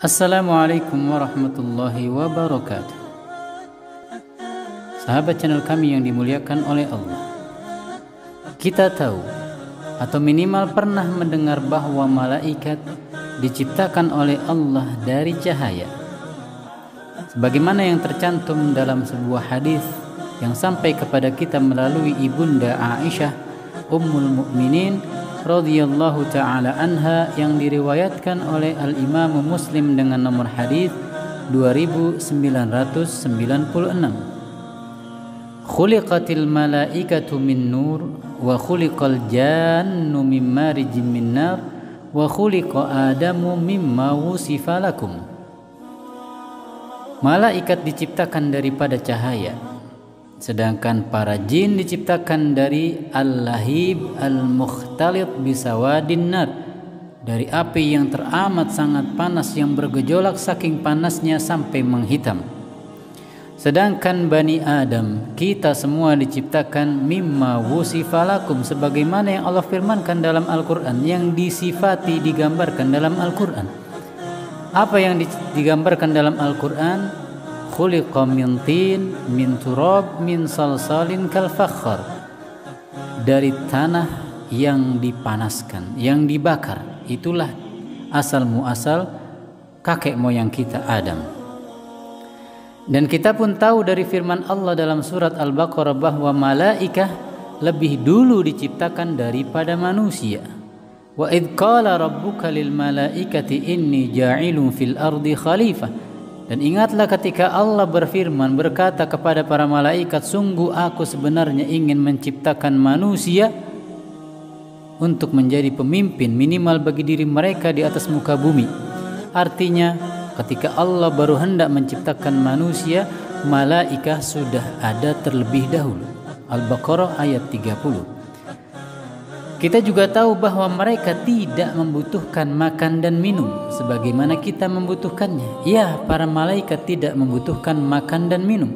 Assalamualaikum warahmatullahi wabarakatuh. Sahabat channel kami yang dimuliakan oleh Allah, kita tahu atau minimal pernah mendengar bahwa malaikat diciptakan oleh Allah dari cahaya, sebagaimana yang tercantum dalam sebuah hadis yang sampai kepada kita melalui ibunda Aisyah Ummul Mukminin radhiyallahu taala anha, yang diriwayatkan oleh Al-Imam Muslim dengan nomor hadis 2996. Khuliqatil malaikatu min nur wa khuliqal jannu min marijim min nar wa khuliqa adamu mimma wusifa lakum. Malaikat diciptakan daripada cahaya, sedangkan para jin diciptakan dari al-lahib al-mukhtalit bisawadin nar, dari api yang teramat sangat panas yang bergejolak saking panasnya sampai menghitam. Sedangkan Bani Adam, kita semua diciptakan mimma wusifa lakum, sebagaimana yang Allah firmankan dalam Al-Quran, yang disifati digambarkan dalam Al-Quran. Apa yang digambarkan dalam Al-Quran? Khuliqa min tin min turab min salsalin kal fakhar, dari tanah yang dipanaskan, yang dibakar. Itulah asal muasal kakek moyang kita Adam. Dan kita pun tahu dari firman Allah dalam surat Al-Baqarah bahwa malaikah lebih dulu diciptakan daripada manusia. Wa idh qala rabbuka lil malaikati inni ja'ilun fil ardi khalifah. Dan ingatlah ketika Allah berfirman, berkata kepada para malaikat, sungguh aku sebenarnya ingin menciptakan manusia untuk menjadi pemimpin minimal bagi diri mereka di atas muka bumi. Artinya ketika Allah baru hendak menciptakan manusia, malaikat sudah ada terlebih dahulu. Al-Baqarah ayat 30. Kita juga tahu bahwa mereka tidak membutuhkan makan dan minum sebagaimana kita membutuhkannya. Ya, para malaikat tidak membutuhkan makan dan minum.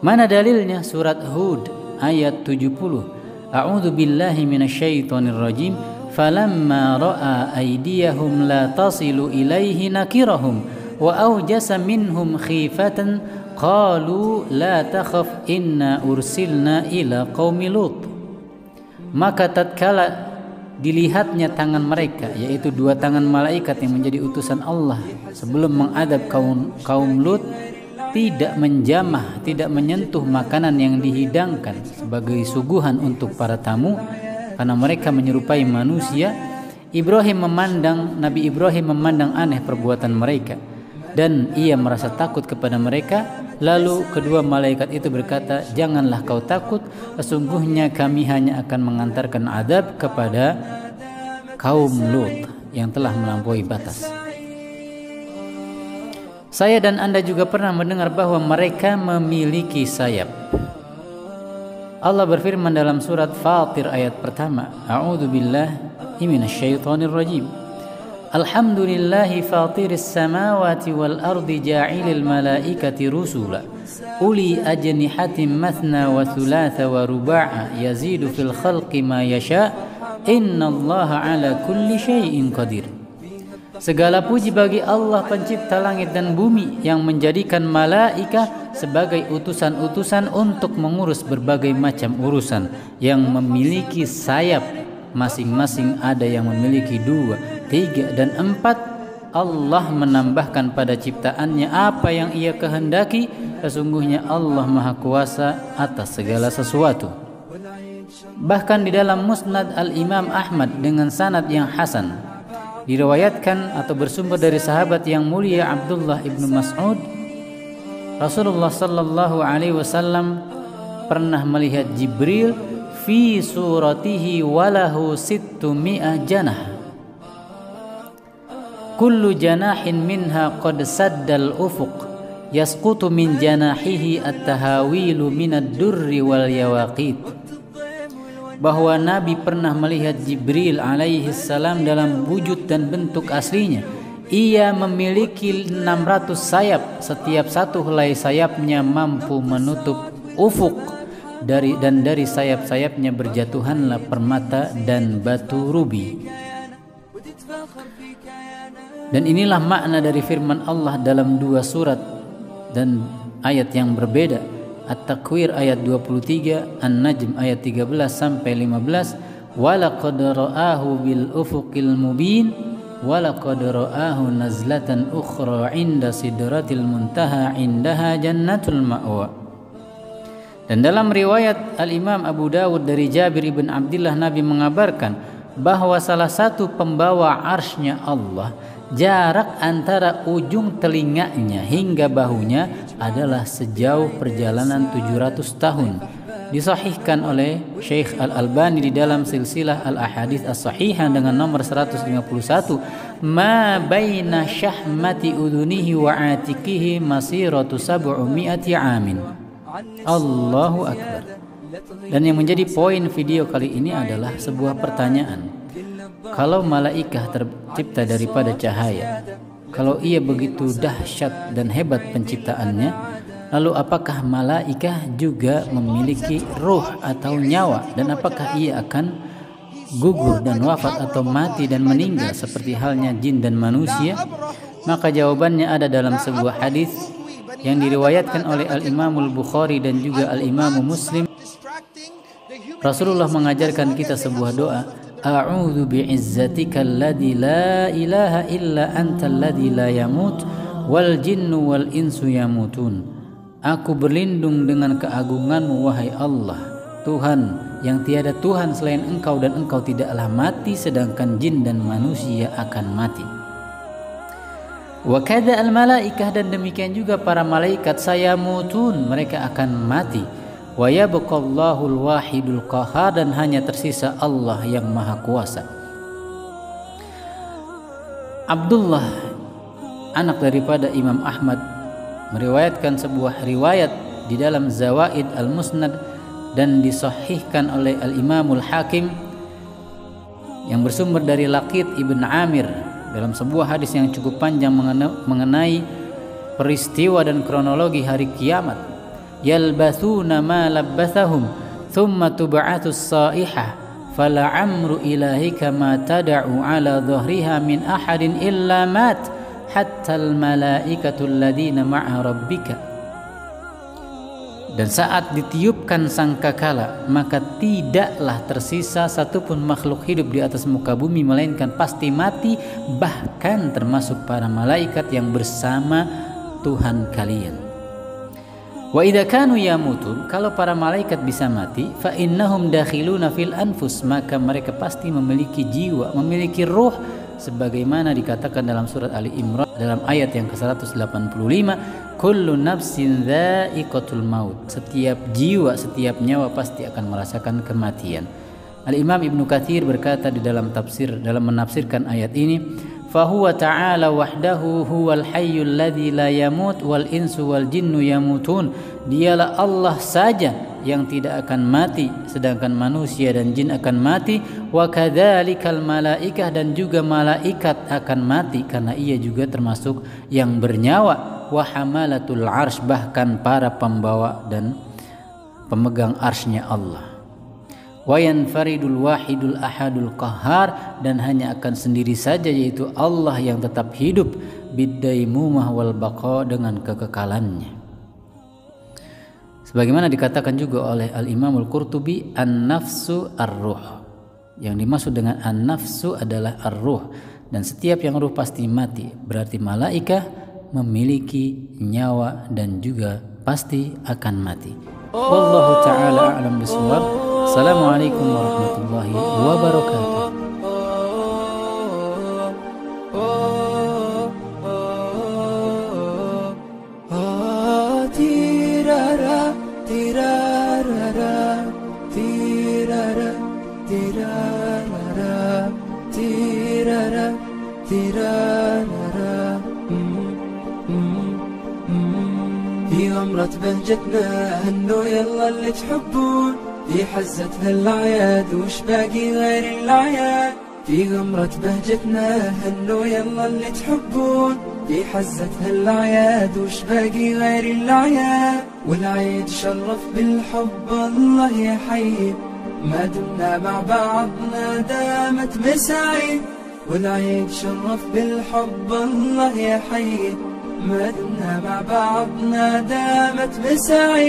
Mana dalilnya? Surat Hud ayat 70. A'udzu billahi minasyaitonir rajim. Falamma ra'a aydiyahum la tasilu ilaihi nakirahum wa awjasa minhum khifatan qalu la takhaf inna ursilna ila qaumi Lut. Maka tatkala dilihatnya tangan mereka, yaitu dua tangan malaikat yang menjadi utusan Allah sebelum mengadab kaum Lut, tidak menjamah, tidak menyentuh makanan yang dihidangkan sebagai suguhan untuk para tamu, karena mereka menyerupai manusia. Nabi Ibrahim memandang aneh perbuatan mereka, dan ia merasa takut kepada mereka. Lalu kedua malaikat itu berkata, janganlah kau takut, sesungguhnya kami hanya akan mengantarkan adab kepada kaum Lut yang telah melampaui batas. Saya dan Anda juga pernah mendengar bahwa mereka memiliki sayap. Allah berfirman dalam surat Fatir ayat pertama, A'udzu billahi minasyaitonir rajim. Alhamdulillahi fatiris samawati wal ardi ja'ilil malaikati rusula uli ajnihatin mathna wa thulatha wa ruba'a yazidu fil khalqi ma yasha innallaha ala kulli syai'in qadir. Segala puji bagi Allah pencipta langit dan bumi, yang menjadikan malaikat sebagai utusan-utusan untuk mengurus berbagai macam urusan, yang memiliki sayap masing-masing, ada yang memiliki 2, 3, dan 4. Allah menambahkan pada ciptaannya apa yang ia kehendaki. Sesungguhnya Allah Maha Kuasa atas segala sesuatu. Bahkan di dalam Musnad Al-Imam Ahmad dengan sanad yang hasan, diriwayatkan atau bersumber dari sahabat yang mulia Abdullah ibnu Mas'ud, Rasulullah sallallahu alaihi wasallam pernah melihat Jibril fi suratihi walahu 600 janah. Kullu janahin minha qad saddal ufuq yasqutu min janahihi at-tahawilu minad durri wal yawaqit. Bahwa Nabi pernah melihat Jibril alaihi salam dalam wujud dan bentuk aslinya. Ia memiliki 600 sayap, setiap satu helai sayapnya mampu menutup ufuk, dari sayap-sayapnya berjatuhanlah permata dan batu rubi. Dan inilah makna dari firman Allah dalam dua surat dan ayat yang berbeda. At-Takwir ayat 23, An-Najm ayat 13 sampai 15. Walaqad ra'ahu bil ufuqil mubin walaqad ra'ahu nazlatan ukhra 'inda sidratil muntaha 'indaha jannatul ma'wa. Dan dalam riwayat Al-Imam Abu Dawud dari Jabir ibn Abdullah, Nabi mengabarkan bahwa salah satu pembawa arsy-Nya Allah, jarak antara ujung telinganya hingga bahunya adalah sejauh perjalanan 700 tahun. Disahihkan oleh Syekh Al-Albani di dalam silsilah Al-Ahadits As-Sahihah dengan nomor 151. Ma baina syahmati udunihi wa atikihi masiratu 700 amin. Allahu Akbar. Dan yang menjadi poin video kali ini adalah sebuah pertanyaan. Kalau malaikah tercipta daripada cahaya, kalau ia begitu dahsyat dan hebat penciptaannya, lalu apakah malaikah juga memiliki ruh atau nyawa, dan apakah ia akan gugur dan wafat atau mati dan meninggal seperti halnya jin dan manusia? Maka jawabannya ada dalam sebuah hadis yang diriwayatkan oleh Al-Imamul Bukhari dan juga Al-Imamu Muslim. Rasulullah mengajarkan kita sebuah doa, A'udzu bi'izzatika alladzi la ilaha illa anta alladzi la yamut wal jinnu wal insu yamutun. Aku berlindung dengan keagunganmu wahai Allah, Tuhan yang tiada Tuhan selain Engkau, dan Engkau tidaklah mati sedangkan jin dan manusia akan mati. Wa kadza al malaikah, dan demikian juga para malaikat, sayamutun, mereka akan mati. Wa yabqallahul wahidul qahhar, dan hanya tersisa Allah yang maha kuasa. Abdullah, anak daripada Imam Ahmad, meriwayatkan sebuah riwayat di dalam Zawaid Al-Musnad dan disahihkan oleh Al-Imamul Hakim yang bersumber dari Laqit ibn Amir dalam sebuah hadis yang cukup panjang mengenai peristiwa dan kronologi hari kiamat. Yalbathuna ma labbathahum thumma tub'atus saihah fala amru ilahika ma tad'u ala dhahriha min ahadin illa mat hatta al malaikatu alladhina ma'a rabbika. Dan saat ditiupkan sangkakala, maka tidaklah tersisa satupun makhluk hidup di atas muka bumi melainkan pasti mati, bahkan termasuk para malaikat yang bersama Tuhan kalian. Wa idza kanu yamutun, kalau para malaikat bisa mati, fa innahum dakhiluna fil anfus, maka mereka pasti memiliki jiwa, memiliki ruh, sebagaimana dikatakan dalam surat Ali Imran dalam ayat yang ke-185, kullu nafsin dha'iqatul maut, setiap jiwa, setiap nyawa pasti akan merasakan kematian. Al-Imam Ibnu Katsir berkata di dalam tafsir, dalam menafsirkan ayat ini, fahuwa ta'ala wahdahu huwal hayyul ladzi la yamut wal insu wal jinnu yamutun. Dialah Allah saja yang tidak akan mati, sedangkan manusia dan jin akan mati. Wa kadzalikal malaikah, dan juga malaikat akan mati karena ia juga termasuk yang bernyawa. Wa hamalatul arsy, bahkan para pembawa dan pemegang arsy-Nya Allah. Wa yanfaridul wahidul ahadul qahhar, dan hanya akan sendiri saja, yaitu Allah yang tetap hidup, biddaimumah wal baqa, dengan kekekalannya. Sebagaimana dikatakan juga oleh Al-Imamul Qurtubi, an-nafsu ar-ruh. Yang dimaksud dengan an-nafsu adalah ar-ruh, dan setiap yang ruh pasti mati, berarti malaikah memiliki nyawa dan juga pasti akan mati. Wallahu ta'ala a'lam bishawab. Assalamualaikum warahmatullahi wabarakatuh. في غمرة بهجتنا هنوا يلا اللي تحبون، في حزتنا الأعياد وش باقي غير الأعياد. في غمرة بهجتنا هنوا يلا اللي تحبون، في حزتنا الأعياد وش باقي غير الأعياد. والعيد شرف بالحب الله يحيي، ما دمنا مع بعضنا دامت مساعي. والعيد شرف بالحب الله يحيي، ما دمنا مع بعضنا دامت مساعي.